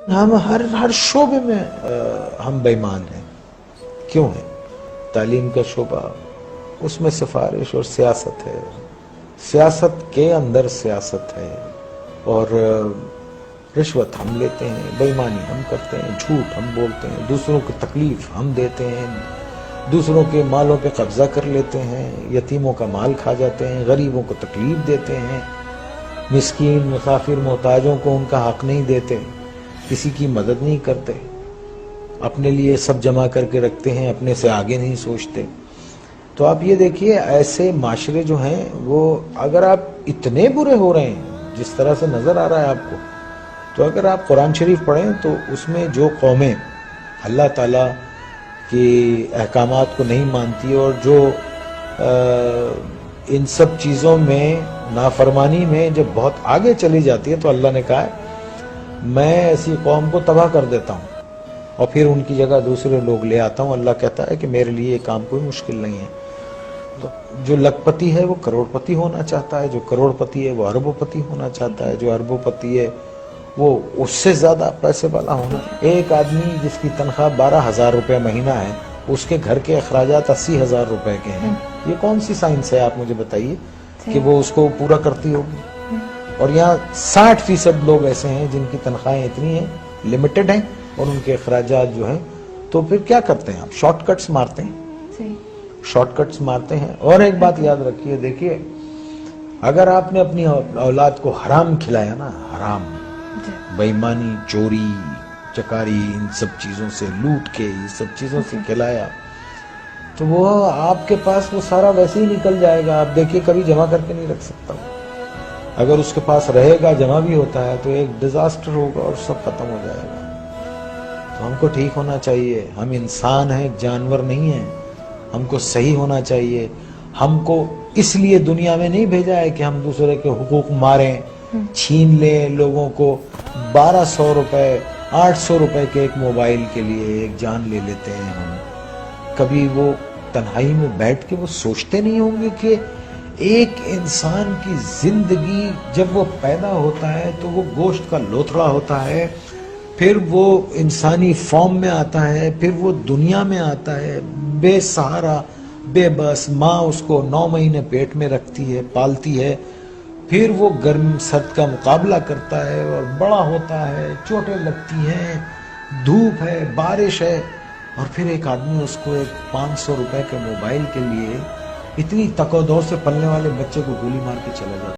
ہم ہر شعبے میں ہم بے ایمان ہیں. کیوں ہیں؟ تعلیم کا شعبہ، اس میں سفارش اور سیاست ہے، سیاست کے اندر سیاست ہے، اور رشوت ہم لیتے ہیں، بے ایمانی ہم کرتے ہیں، جھوٹ ہم بولتے ہیں، دوسروں کو تکلیف ہم دیتے ہیں، دوسروں کے مالوں پہ قبضہ کر لیتے ہیں، یتیموں کا مال کھا جاتے ہیں، غریبوں کو تکلیف دیتے ہیں، مسکین مسافر محتاجوں کو ان کا حق نہیں دیتے، کسی کی مدد نہیں کرتے، اپنے لیے سب جمع کر کے رکھتے ہیں، اپنے سے آگے نہیں سوچتے. تو آپ یہ دیکھیے ایسے معاشرے جو ہیں وہ اگر آپ اتنے برے ہو رہے ہیں جس طرح سے نظر آ رہا ہے آپ کو، تو اگر آپ قرآن شریف پڑھیں تو اس میں جو قومیں اللہ تعالیٰ کی احکامات کو نہیں مانتی اور جو ان سب چیزوں میں نافرمانی میں جب بہت آگے چلی جاتی ہے تو اللہ نے کہا ہے میں ایسی قوم کو تباہ کر دیتا ہوں اور پھر ان کی جگہ دوسرے لوگ لے آتا ہوں. اللہ کہتا ہے کہ میرے لیے یہ کام کوئی مشکل نہیں ہے. تو جو لکھ پتی ہے وہ کروڑ پتی ہونا چاہتا ہے، جو کروڑ پتی ہے وہ اربوں پتی ہونا چاہتا ہے، جو اربوں پتی ہے وہ اس سے زیادہ پیسے والا ہونا. ایک آدمی جس کی تنخواہ 12,000 روپے مہینہ ہے، اس کے گھر کے اخراجات 80,000 روپے کے ہیں. یہ کون سی سائنس ہے آپ مجھے بتائیے کہ وہ اس کو پورا کرتی ہوگی؟ اور یہاں 60% لوگ ایسے ہیں جن کی تنخواہیں اتنی ہیں، لمیٹڈ ہیں، اور ان کے اخراجات جو ہیں. تو پھر کیا کرتے ہیں آپ؟ شارٹ کٹس مارتے ہیں، شارٹ کٹس مارتے ہیں. اور ایک بات یاد رکھیے، دیکھیے اگر آپ نے اپنی اولاد کو حرام کھلایا نا، حرام، بے ایمانی، چوری چکاری، ان سب چیزوں سے لوٹ کے یہ سب چیزوں سے کھلایا، تو وہ آپ کے پاس وہ سارا ویسے ہی نکل جائے گا. آپ دیکھیے کبھی جمع کر کے نہیں رکھ سکتا. اگر اس کے پاس رہے گا، جمع بھی ہوتا ہے، تو ایک ڈیزاسٹر ہوگا اور سب ختم ہو جائے گا. تو ہم کو ٹھیک ہونا چاہیے. ہم انسان ہیں، جانور نہیں ہیں. ہم کو صحیح ہونا چاہیے. ہم کو اس لیے دنیا میں نہیں بھیجا ہے کہ ہم دوسرے کے حقوق ماریں، چھین لیں لوگوں کو. 1200 روپے 800 روپے کے ایک موبائل کے لیے ایک جان لے لیتے ہیں ہم. کبھی وہ تنہائی میں بیٹھ کے وہ سوچتے نہیں ہوں گے کہ ایک انسان کی زندگی جب وہ پیدا ہوتا ہے تو وہ گوشت کا لوتھڑا ہوتا ہے، پھر وہ انسانی فارم میں آتا ہے، پھر وہ دنیا میں آتا ہے بے سہارا، بے بس. ماں اس کو 9 مہینے پیٹ میں رکھتی ہے، پالتی ہے، پھر وہ گرم سرد کا مقابلہ کرتا ہے اور بڑا ہوتا ہے، چوٹیں لگتی ہیں، دھوپ ہے، بارش ہے، اور پھر ایک آدمی اس کو ایک 500 روپے کے موبائل کے لیے اتنی تک و دو سے پلنے والے بچے کو گولی مار کے چلا جاتا ہے.